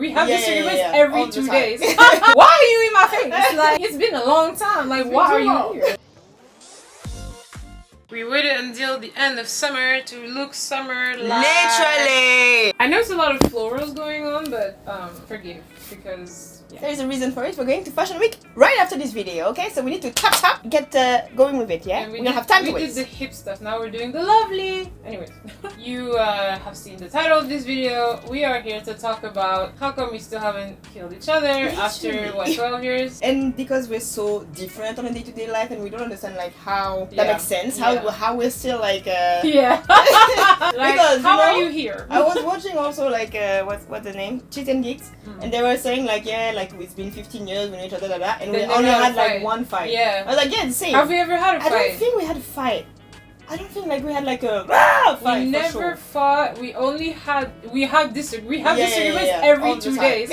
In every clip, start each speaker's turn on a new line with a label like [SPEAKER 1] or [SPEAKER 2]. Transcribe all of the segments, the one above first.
[SPEAKER 1] We have disagreements
[SPEAKER 2] All
[SPEAKER 1] every
[SPEAKER 2] the
[SPEAKER 1] 2
[SPEAKER 2] time.
[SPEAKER 1] days. Why are you in my face? Like, it's been a long time. Like, why are you here? We waited until the end of summer to look summer-like.
[SPEAKER 2] Literally!
[SPEAKER 1] I know it's a lot of florals going on, but forgive, because
[SPEAKER 2] there is a reason for it. We're going to Fashion Week right after this video, okay? So we need to tap, get going with it, yeah?
[SPEAKER 1] And
[SPEAKER 2] we don't have time to
[SPEAKER 1] We
[SPEAKER 2] waste.
[SPEAKER 1] did the hip stuff, now we're doing the lovely. Anyways, you have seen the title of this video. We are here to talk about how come we still haven't killed each other after, what, 12 years?
[SPEAKER 2] And because we're so different on a day-to-day life and we don't understand like how that makes sense, how we're still like
[SPEAKER 1] yeah. Like,
[SPEAKER 2] because,
[SPEAKER 1] how are you here?
[SPEAKER 2] I was watching also like what's the name? Cheat and Geeks, and they were saying like like it's been 15 years we know each other, and we only had like one fight.
[SPEAKER 1] Yeah.
[SPEAKER 2] I was like, yeah, the same.
[SPEAKER 1] Have we ever had a fight?
[SPEAKER 2] I don't think we had a fight. I don't think like we had like a fight.
[SPEAKER 1] We never fought. We have disagreements every 2 days.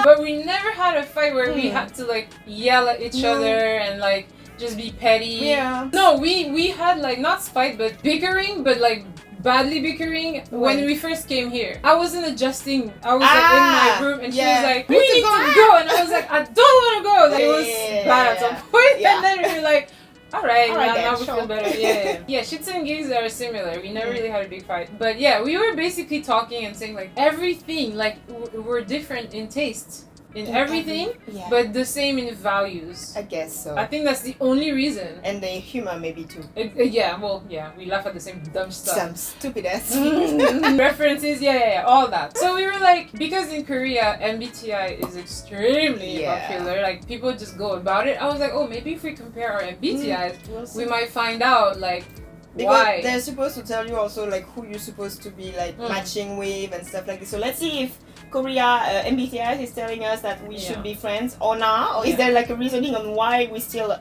[SPEAKER 1] But we never had a fight where we had to like yell at each other and like just be petty.
[SPEAKER 2] Yeah.
[SPEAKER 1] No, we had like not spite but bickering, but like badly bickering when we first came here. I wasn't adjusting. I was like in my room and she was like, we need to go, and I was like, I don't want to go. Like, it was bad at some point. And then we were like, alright, now we feel better. Yeah, shits and gigs are similar. We never really had a big fight. But yeah, we were basically talking and saying like everything, like we're different in taste. In everything, but the same in values.
[SPEAKER 2] I guess so.
[SPEAKER 1] I think that's the only reason.
[SPEAKER 2] And the humor maybe too.
[SPEAKER 1] We laugh at the same dumb stuff.
[SPEAKER 2] Some stupid ass
[SPEAKER 1] references, all that. So we were like, because in Korea MBTI is extremely popular, like people just go about it. I was like, oh, maybe if we compare our MBTIs, we might find out like why.
[SPEAKER 2] They're supposed to tell you also like who you're supposed to be like matching with and stuff like this. So let's see if Korea MBTI is telling us that we should be friends or not, or is there like a reasoning on why we still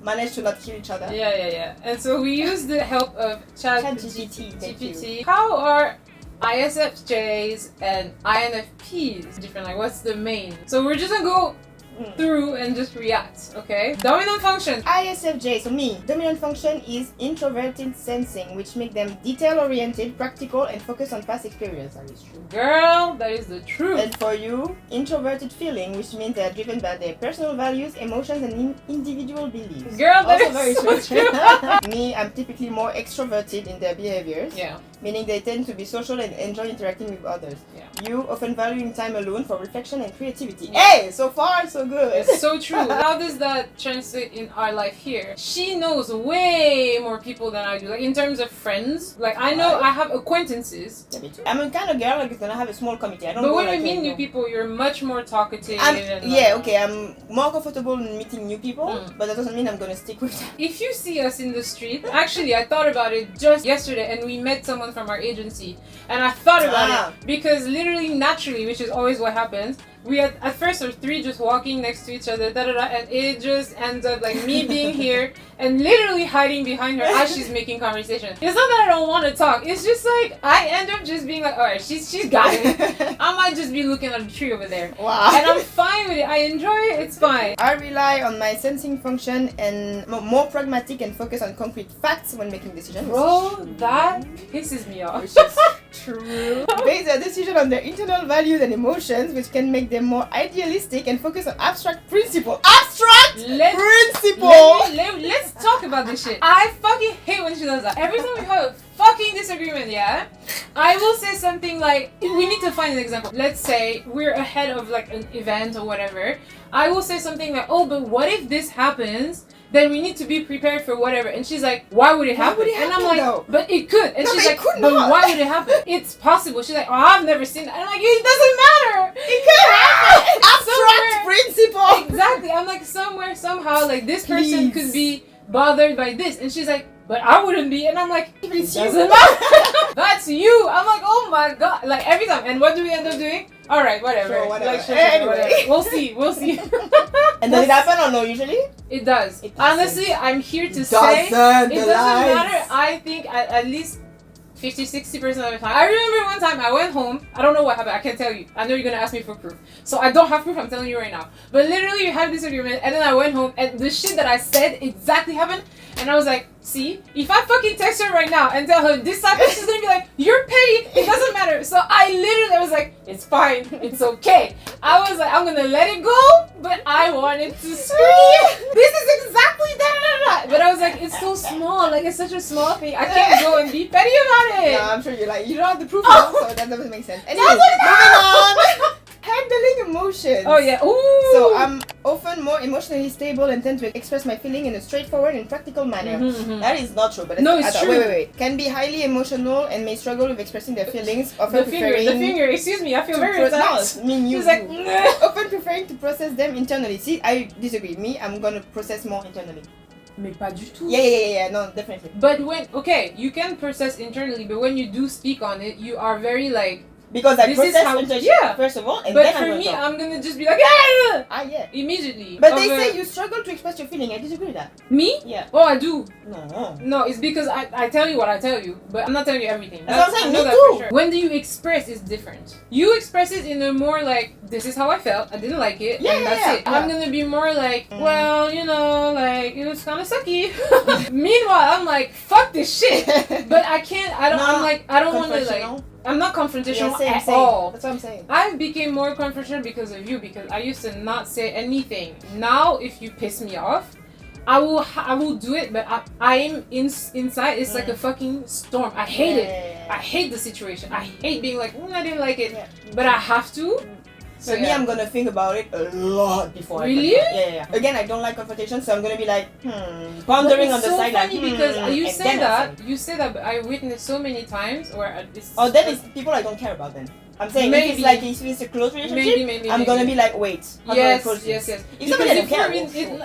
[SPEAKER 2] manage to not kill each other?
[SPEAKER 1] Yeah. And so we use the help of
[SPEAKER 2] ChatGPT.
[SPEAKER 1] How are ISFJs and INFPs different? Like, what's the main? So we're just gonna go through and just react, okay? Dominant function.
[SPEAKER 2] ISFJ, so me. Dominant function is introverted sensing, which make them detail-oriented, practical, and focused on past experience. That is true.
[SPEAKER 1] Girl, that is the truth.
[SPEAKER 2] And for you, introverted feeling, which means they are driven by their personal values, emotions, and individual beliefs.
[SPEAKER 1] Girl, that
[SPEAKER 2] also
[SPEAKER 1] is
[SPEAKER 2] very
[SPEAKER 1] so true.
[SPEAKER 2] Me, I'm typically more extroverted in their behaviors.
[SPEAKER 1] Yeah.
[SPEAKER 2] Meaning they tend to be social and enjoy interacting with others.
[SPEAKER 1] Yeah.
[SPEAKER 2] You often valuing time alone for reflection and creativity. Hey, so far so good.
[SPEAKER 1] It's so true. How does that translate in our life here? She knows way more people than I do. Like in terms of friends, like I know I have acquaintances.
[SPEAKER 2] Yeah, me too. I'm a kind of girl like who's gonna have a small committee. I don't.
[SPEAKER 1] But when we meet new people, you're much more talkative.
[SPEAKER 2] I'm more comfortable in meeting new people, but that doesn't mean I'm gonna stick with them.
[SPEAKER 1] If you see us in the street, actually I thought about it just yesterday, and we met someone from our agency, and I thought about it because literally naturally, which is always what happens, we had at first are three just walking next to each other, and it just ends up like me being here and literally hiding behind her as she's making conversation. It's not that I don't want to talk, it's just like I end up just being like, alright, she's got it. I might just be looking at the tree over there.
[SPEAKER 2] Wow.
[SPEAKER 1] And I'm fine with it. I enjoy it, it's fine.
[SPEAKER 2] I rely on my sensing function and more pragmatic and focus on concrete facts when making decisions.
[SPEAKER 1] Bro, that pisses me off.
[SPEAKER 2] Which is true. Base their decision on their internal values and emotions, which can make them more idealistic and focus on abstract principle.
[SPEAKER 1] Let's talk about this shit. I fucking hate when she does that. Every time we have a fucking disagreement, I will say something like, we need to find an example. Let's say we're ahead of like an event or whatever. I will say something like, oh, but what if this happens? Then we need to be prepared for whatever. And she's like, why would it happen? And I'm like, but it could. And she's like, but why would it happen? It's possible. She's like, oh, I've never seen that. And I'm like, it doesn't matter.
[SPEAKER 2] It could happen. Abstract principle.
[SPEAKER 1] Exactly. I'm like, somewhere, somehow, like this person could be bothered by this. And she's like, but I wouldn't be. And I'm like, it doesn't matter. That's you. I'm like, oh my god. Like every time. And what do we end up doing? Alright, whatever.
[SPEAKER 2] Sure, whatever.
[SPEAKER 1] Like,
[SPEAKER 2] anyway.
[SPEAKER 1] Whatever. We'll see.
[SPEAKER 2] And does it happen or no usually?
[SPEAKER 1] It does. Honestly, I'm here to say it doesn't matter. I think at least 50-60% of the time. I remember one time I went home. I don't know what happened. I can't tell you. I know you're gonna ask me for proof. So I don't have proof. I'm telling you right now. But literally, we had this agreement, and then I went home, and the shit that I said exactly happened. And I was like, see, if I fucking text her right now and tell her this happened, she's gonna be like, you're petty, it doesn't matter. So I literally was like, it's fine, it's okay. I was like, I'm gonna let it go, but I wanted to scream. This is exactly that. But I was like, it's so small, like it's such a small thing. I can't go and be petty about it.
[SPEAKER 2] No, I'm sure you're like, you don't have the proof now, so that doesn't make sense. Anyway, moving on. Handling emotions.
[SPEAKER 1] Oh yeah. Ooh.
[SPEAKER 2] So I'm often more emotionally stable and tend to express my feeling in a straightforward and practical manner. That is not true, but
[SPEAKER 1] no, it's true.
[SPEAKER 2] Wait. Can be highly emotional and may struggle with expressing their feelings. Often
[SPEAKER 1] the finger. Excuse me, I feel very attacked.
[SPEAKER 2] No, me,
[SPEAKER 1] She's like,
[SPEAKER 2] often preferring to process them internally. See, I disagree. Me, I'm gonna process more internally.
[SPEAKER 1] Mais pas du tout.
[SPEAKER 2] Yeah, no, definitely.
[SPEAKER 1] But you can process internally, but when you do speak on it, you are very like.
[SPEAKER 2] Because I process internally first of all, and then
[SPEAKER 1] for me, I'm gonna just be like,
[SPEAKER 2] yeah,
[SPEAKER 1] immediately.
[SPEAKER 2] But they say you struggle to express your feeling. I disagree with that.
[SPEAKER 1] Me?
[SPEAKER 2] Yeah.
[SPEAKER 1] Oh, I do.
[SPEAKER 2] No,
[SPEAKER 1] it's because I tell you what I tell you, but I'm not telling you everything.
[SPEAKER 2] That's what I'm saying. Me too.
[SPEAKER 1] Sure. When do you express is different. You express it in a more like, this is how I felt. I didn't like it, and that's it. I'm gonna be more like, well, you know, like it was kind of sucky. Meanwhile, I'm like, fuck this shit. But I can't. I don't. I'm like, I don't want to like. I'm not confrontational at all.
[SPEAKER 2] That's what I'm saying.
[SPEAKER 1] I became more confrontational because of you, because I used to not say anything. Now, if you piss me off, I will do it, but I'm inside. It's like a fucking storm. I hate it. I hate the situation. I hate being like, I didn't like it, but I have to.
[SPEAKER 2] So me, I'm gonna think about it a lot before.
[SPEAKER 1] Really?
[SPEAKER 2] Yeah. Again, I don't like confrontation, so I'm gonna be like, pondering on the side, like,
[SPEAKER 1] because you say that, but I witnessed so many times where it's.
[SPEAKER 2] Oh, then it's people I don't care about then. I'm saying if it's a close relationship,
[SPEAKER 1] maybe,
[SPEAKER 2] I'm gonna be like, wait.
[SPEAKER 1] Yes.
[SPEAKER 2] If
[SPEAKER 1] because if you're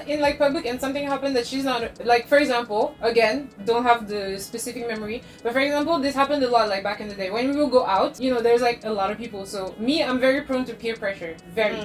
[SPEAKER 1] in like public and something happened that she's not like, for example, again, don't have the specific memory, but for example, this happened a lot like back in the day when we will go out. You know, there's like a lot of people. So me, I'm very prone to peer pressure, very.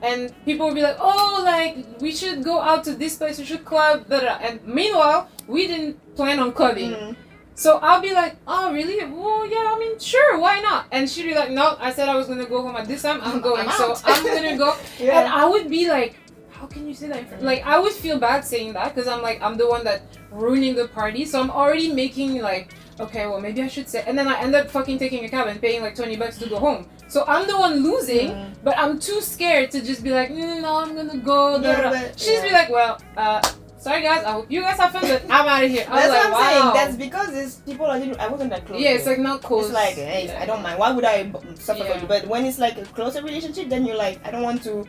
[SPEAKER 1] And people will be like, oh, like we should go out to this place, we should club, and meanwhile, we didn't plan on clubbing. So I'll be like, oh really? Well, yeah, I mean, sure, why not? And she'd be like, no, I said I was gonna go home at this time. I'm going, so I'm gonna go. And I would be like, how can you say that in front? Like, I would feel bad saying that because I'm like, I'm the one that ruining the party. So I'm already making like, okay, well maybe I should say. And then I end up fucking taking a cab and paying like $20 to go home. So I'm the one losing, but I'm too scared to just be like, no, I'm gonna go. She'd be like, well, sorry guys, I hope you guys have fun, but I'm out of here.
[SPEAKER 2] That's what I'm saying. That's because it's people I wasn't that close.
[SPEAKER 1] Yeah, it's like not close.
[SPEAKER 2] It's like, hey, I don't mind. Why would I suffer for you? But when it's like a closer relationship, then you're like, I don't want to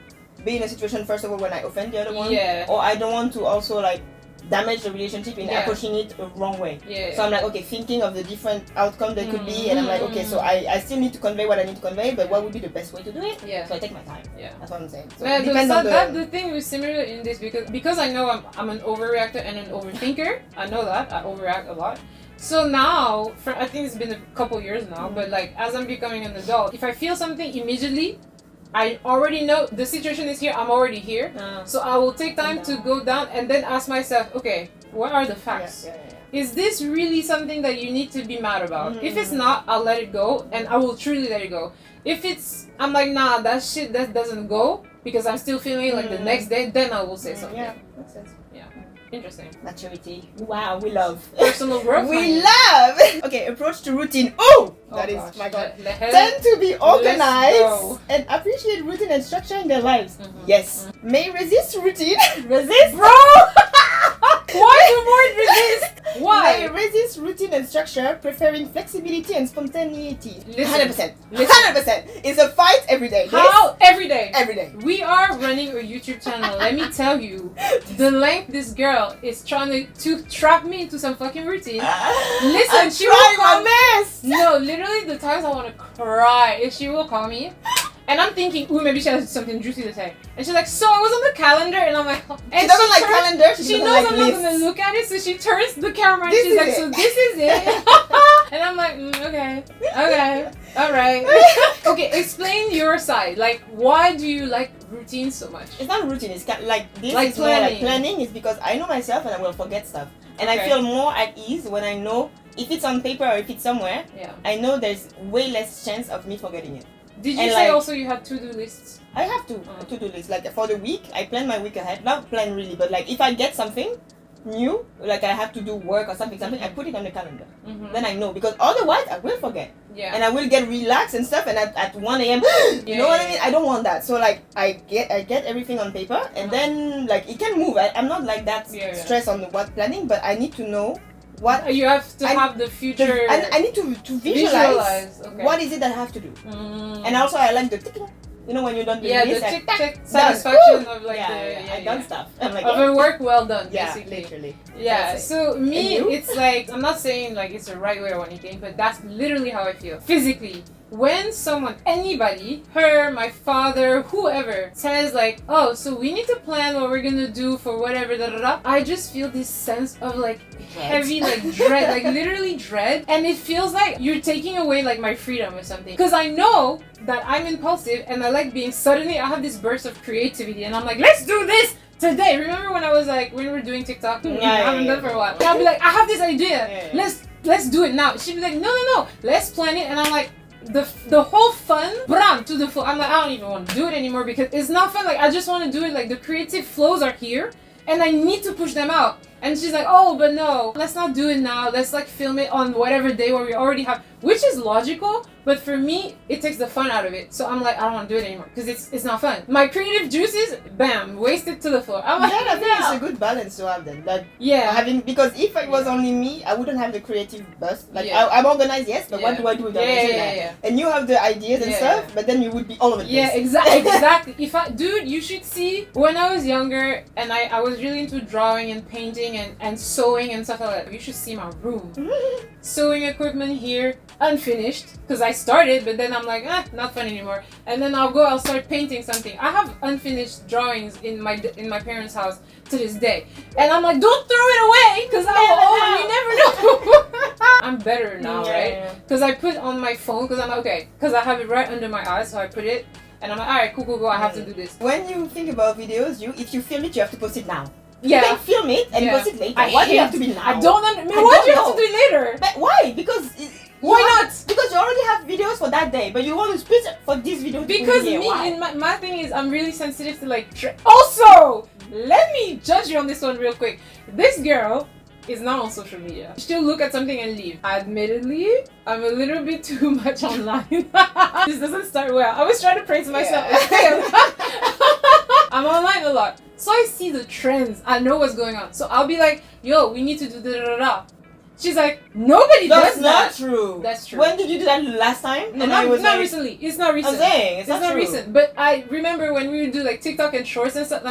[SPEAKER 2] be in a situation first of all when I offend the other one. Or I don't want to also like damage the relationship in approaching it the wrong way. So I'm like, okay, thinking of the different outcome that could be, and I'm like, okay, so I still need to convey what I need to convey, but what would be the best way to do it? So I take my time. That's what I'm saying. So
[SPEAKER 1] it depends on the thing is similar in this because I know I'm an overreactor and an overthinker. I know that I overreact a lot. So now, I think it's been a couple years now, but like as I'm becoming an adult, if I feel something immediately, I already know the situation is here, I'm already here. So I will take time to go down and then ask myself, okay, what are the facts? Is this really something that you need to be mad about? If it's not, I'll let it go and I will truly let it go. If I'm like, nah, that shit that doesn't go because I'm still feeling like the next day, then I will say something.
[SPEAKER 2] Yeah, makes sense.
[SPEAKER 1] Interesting.
[SPEAKER 2] Maturity. Wow, we love.
[SPEAKER 1] Personal growth.
[SPEAKER 2] We love. Okay, approach to routine. Oh, that is, my God. Tend to be organized and appreciate routine and structure in their lives. Yes. May resist routine. Resist?
[SPEAKER 1] Bro! Why the word resist? Why?
[SPEAKER 2] May resist routine and structure, preferring flexibility and spontaneity.
[SPEAKER 1] 100%.
[SPEAKER 2] 100%. It's a fight every day.
[SPEAKER 1] How? Every day.
[SPEAKER 2] Every day.
[SPEAKER 1] We are running a YouTube channel. Let me tell you, the length this girl is trying to trap me into some fucking routine. Listen, she will call me. No, literally, the times I want to cry is she will call me. And I'm thinking, ooh, maybe she has something juicy to say. And she's like, so I was on the calendar, and I'm like, and
[SPEAKER 2] she doesn't like calendar.
[SPEAKER 1] She knows I'm not gonna look at it, so she turns the camera and she's like, so this is it. And I'm like, okay, all right. Okay, explain your side. Like, why do you like routine so much?
[SPEAKER 2] It's not routine. It's like this.
[SPEAKER 1] Like
[SPEAKER 2] is
[SPEAKER 1] planning.
[SPEAKER 2] More like planning is because I know myself and I will forget stuff, and I feel more at ease when I know if it's on paper or if it's somewhere. I know there's way less chance of me forgetting it.
[SPEAKER 1] Did you say also you had to-do lists?
[SPEAKER 2] I have to-do lists. Like for the week, I plan my week ahead. Not plan really, but like if I get something, new, like I have to do work or something, I put it on the calendar. Then I know, because otherwise I will forget.
[SPEAKER 1] Yeah.
[SPEAKER 2] And I will get relaxed and stuff, and at 1 a.m. you know what I mean? I don't want that. So like I get everything on paper, and then like it can move. I'm not like that stressed on what planning, but I need to know what
[SPEAKER 1] you have to have the future.
[SPEAKER 2] And I need to visualize what is it that I have to do. And also I like the ticking. You know when you're done doing this,
[SPEAKER 1] the tick satisfaction of like
[SPEAKER 2] I done stuff. I'm like,
[SPEAKER 1] of a work well done, basically.
[SPEAKER 2] Literally.
[SPEAKER 1] Yeah. So me, it's like, I'm not saying like it's the right way or anything, but that's literally how I feel physically. When someone, anybody, her, my father, whoever, says like, oh, so we need to plan what we're gonna do for whatever, I just feel this sense of like heavy, like dread, like literally dread. And it feels like you're taking away like my freedom or something. Because I know that I'm impulsive and I like being, suddenly I have this burst of creativity and I'm like, let's do this today. Remember when I was like, when we were doing TikTok? I haven't done for a while. And I'll be like, I have this idea. Let's do it now. She'd be like, no, let's plan it. And I'm like, the whole fun to the full. I'm like, I don't even want to do it anymore because it's not fun. Like I just want to do it. Like the creative flows are here and I need to push them out. And she's like, oh, but no, let's not do it now. Let's like film it on whatever day where we already have, which is logical. But for me, it takes the fun out of it. So I'm like, I don't want to do it anymore because it's not fun. My creative juices, bam, wasted to the floor. I'm like,
[SPEAKER 2] I think it's a good balance to have then. Like, because if it was only me, I wouldn't have the creative burst. Like I'm organized, yes, but what do I do with that? And you have the ideas and stuff, but then you would be all over the place.
[SPEAKER 1] Yeah, exactly. Dude, you should see when I was younger and I was really into drawing and painting and sewing and stuff like that. You should see my room. Sewing equipment here, unfinished, because I started, but then I'm like, not fun anymore. And then I'll start painting something. I have unfinished drawings in my parents' house to this day. And I'm like, don't throw it away, because you never know. I'm better now, right? Because I put on my phone, because I'm like, okay, because I have it right under my eyes, so I put it, and I'm like, alright, cool, I have to do this.
[SPEAKER 2] When you think about videos, if you film it, you have to post it now.
[SPEAKER 1] Yeah.
[SPEAKER 2] You can film it and post it later. Why do you have to be now?
[SPEAKER 1] I don't understand. Why do you have to do it later?
[SPEAKER 2] But why? Because
[SPEAKER 1] why not?
[SPEAKER 2] Because you already have videos for that day, but you want to split for this video.
[SPEAKER 1] Because my thing is, I'm really sensitive to like. Also, let me judge you on this one real quick. This girl is not on social media. She'll look at something and leave. Admittedly, I'm a little bit too much online. This doesn't start well. I was trying to praise myself. I'm online a lot. So I see the trends. I know what's going on. So I'll be like, yo, we need to do da-da-da-da. She's like, nobody does that.
[SPEAKER 2] That's not true.
[SPEAKER 1] That's true.
[SPEAKER 2] When did you do that last time?
[SPEAKER 1] No, not recently. It's not recent.
[SPEAKER 2] I'm saying, it's not
[SPEAKER 1] recent. But I remember when we would do like TikTok and shorts and stuff,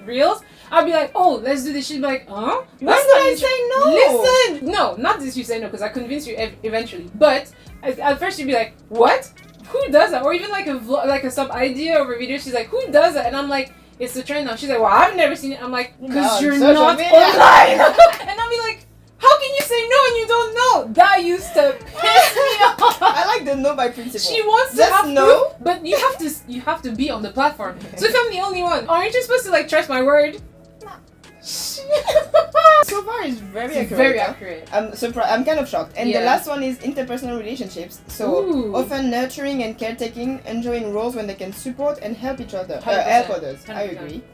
[SPEAKER 1] Reels, I'd be like, oh, let's do this. She'd be like, huh?
[SPEAKER 2] When did I say
[SPEAKER 1] no? Listen! No, not this you say no, because I convinced you eventually. But at first you'd be like, what? Who does that? Or even like a vlog, like a sub idea over a video, she's like, who does that? And I'm like, it's the trend now. She's like, well, I've never seen it. I'm like, because you're not online. And I'll be like, how can you say no and you don't know? That used to piss me off.
[SPEAKER 2] I like the no by principle.
[SPEAKER 1] She wants to have no, but you have to be on the platform. So if I'm the only one, aren't you supposed to like trust my word? No.
[SPEAKER 2] So far it's very accurate.
[SPEAKER 1] Very accurate.
[SPEAKER 2] I'm surprised. I'm kind of shocked. And the last one is interpersonal relationships. So often nurturing and caretaking, enjoying roles when they can support and help each other, help others. 100%. I agree.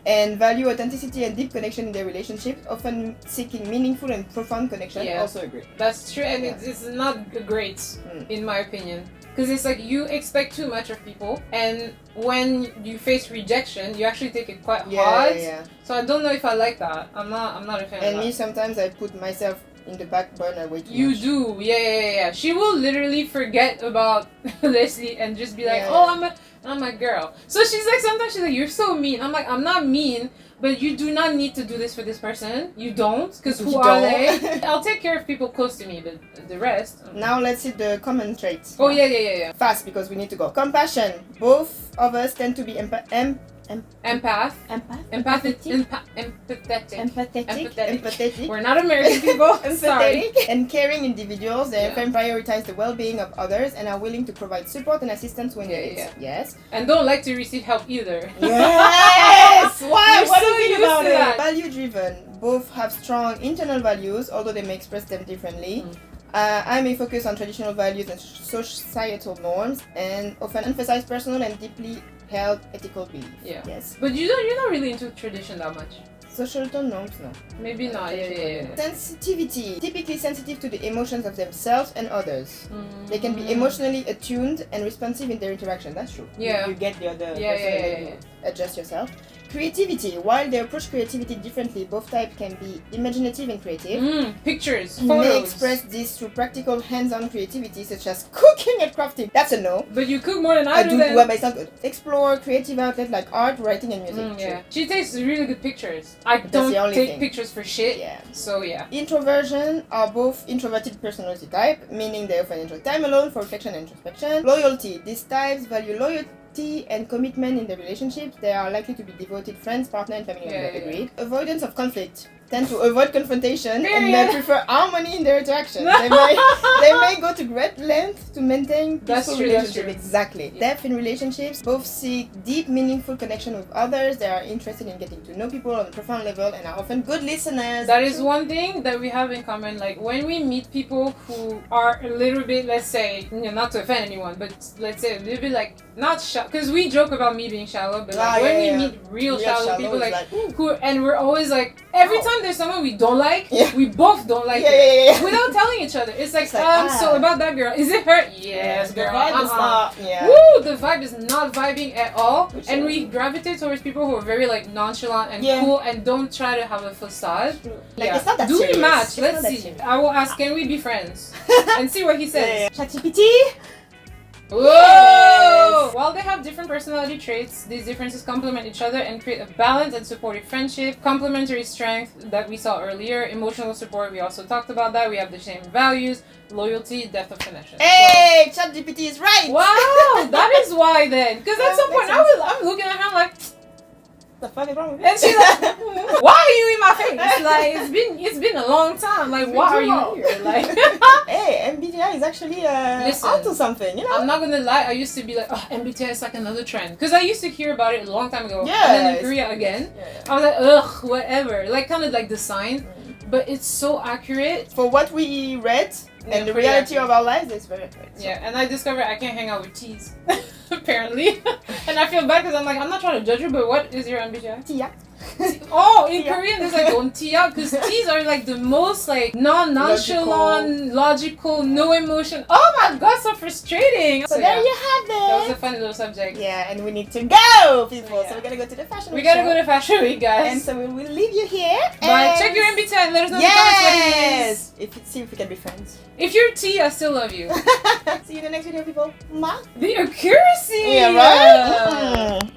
[SPEAKER 2] And value authenticity and deep connection in their relationships, often seeking meaningful and profound connection. Also agree.
[SPEAKER 1] That's true, and it's not great in my opinion. Because it's like you expect too much of people, and when you face rejection, you actually take it quite hard. So I don't know if I like that. I'm not a fan of that.
[SPEAKER 2] And me, sometimes I put myself in the back burner way too much.
[SPEAKER 1] You do, yeah. She will literally forget about Leslie and just be like, oh, I'm a girl. So she's like, sometimes she's like, you're so mean. I'm like, I'm not mean, but you do not need to do this for this person. You don't, because who are they? I'll take care of people close to me, but the rest.
[SPEAKER 2] Now let's see the common traits.
[SPEAKER 1] Oh yeah.
[SPEAKER 2] Fast, because we need to go. Compassion. Both of us tend to be empathetic.
[SPEAKER 1] We're not American people. Sorry.
[SPEAKER 2] And caring individuals. They often prioritize the well-being of others and are willing to provide support and assistance when needed. Yes.
[SPEAKER 1] And don't like to receive help either.
[SPEAKER 2] Yes. Why? What do you think about it?
[SPEAKER 1] That.
[SPEAKER 2] Value-driven. Both have strong internal values, although they may express them differently. I may focus on traditional values and societal norms, and often emphasize personal and deeply held ethical beliefs.
[SPEAKER 1] Yes. But you're not really into tradition that much.
[SPEAKER 2] Social tone, no.
[SPEAKER 1] Maybe not. Yeah.
[SPEAKER 2] Sensitivity. Typically sensitive to the emotions of themselves and others. They can be emotionally attuned and responsive in their interaction. That's true.
[SPEAKER 1] Yeah.
[SPEAKER 2] You get the other person
[SPEAKER 1] Yeah.
[SPEAKER 2] you adjust yourself. Creativity. While they approach creativity differently, both types can be imaginative and creative.
[SPEAKER 1] Pictures,
[SPEAKER 2] They
[SPEAKER 1] photos.
[SPEAKER 2] express this through practical hands-on creativity such as cooking and crafting. That's a no.
[SPEAKER 1] But you cook more than I do.
[SPEAKER 2] Well, but it's not good. Explore creative outlets like art, writing, and music.
[SPEAKER 1] Yeah. She takes really good pictures. I
[SPEAKER 2] That's
[SPEAKER 1] don't
[SPEAKER 2] the only
[SPEAKER 1] take
[SPEAKER 2] thing.
[SPEAKER 1] pictures for shit.
[SPEAKER 2] Yeah.
[SPEAKER 1] So yeah.
[SPEAKER 2] Introversion are both introverted personality type, meaning they often enjoy time alone for reflection and introspection. Loyalty. These types value loyalty and commitment in their relationships. They are likely to be devoted friends, partner, and family members. Agreed. Avoidance of conflict. Tend to avoid confrontation and they prefer harmony in their interactions. they may go to great lengths to maintain peaceful relationships. Exactly. Yeah. Depth in relationships. Both seek deep, meaningful connection with others. They are interested in getting to know people on a profound level and are often good listeners.
[SPEAKER 1] That is one thing that we have in common. Like when we meet people who are a little bit, let's say, not to offend anyone, but let's say a little bit like not shallow, because we joke about me being shallow, but like when we meet real shallow people, like who, and we're always like every time there's someone we don't like, we both don't like it without telling each other. It's like so about that girl, is it her? Yes, girl.
[SPEAKER 2] The vibe is not.
[SPEAKER 1] Woo, the vibe is not vibing at all, and we gravitate towards people who are very like nonchalant and cool and don't try to have a facade.
[SPEAKER 2] Like it's not that
[SPEAKER 1] Do
[SPEAKER 2] serious.
[SPEAKER 1] we match? Let's see. I will ask, can we be friends? And see what he says.
[SPEAKER 2] ChatGPT.
[SPEAKER 1] Whoa! Yes. While they have different personality traits, these differences complement each other and create a balanced and supportive friendship. Complementary strength that we saw earlier, emotional support, we also talked about that. We have the same values, loyalty, depth of connection.
[SPEAKER 2] Hey, so, ChatGPT is right!
[SPEAKER 1] Wow! That is why then. Because at some point I'm looking at her like,
[SPEAKER 2] the fuck is wrong with you?
[SPEAKER 1] and she's like, why are you in my face? Like it's been a long time. Like why are you here? Like
[SPEAKER 2] hey, MBTI is actually onto something, you know?
[SPEAKER 1] I'm not gonna lie, I used to be like, oh, MBTI is like another trend. Because I used to hear about it a long time ago.
[SPEAKER 2] Yeah.
[SPEAKER 1] And then in Korea again. I was like, ugh, whatever. Like kind of like the sign. But it's so accurate.
[SPEAKER 2] For what we read and the reality of our lives, it's very accurate. So.
[SPEAKER 1] Yeah, and I discovered I can't hang out with T's. Apparently. And I feel bad because I'm like, I'm not trying to judge you, but what is your MBTI?
[SPEAKER 2] Tia.
[SPEAKER 1] Oh, in Korean there's like don't tia, because T's are like the most like nonchalant, logical, no emotion. Oh my god, so frustrating.
[SPEAKER 2] So there you have it.
[SPEAKER 1] That was a funny little subject.
[SPEAKER 2] Yeah, and we need to go, people. So we gotta go to the fashion week.
[SPEAKER 1] We gotta go to Fashion Week, guys.
[SPEAKER 2] And so we will leave you here.
[SPEAKER 1] But check your MBTI and let us know in the comments what it is.
[SPEAKER 2] See if we can be friends.
[SPEAKER 1] If you're T, I still love you.
[SPEAKER 2] See you in the next video, people. Mwah.
[SPEAKER 1] The accuracy!
[SPEAKER 2] Yeah, right?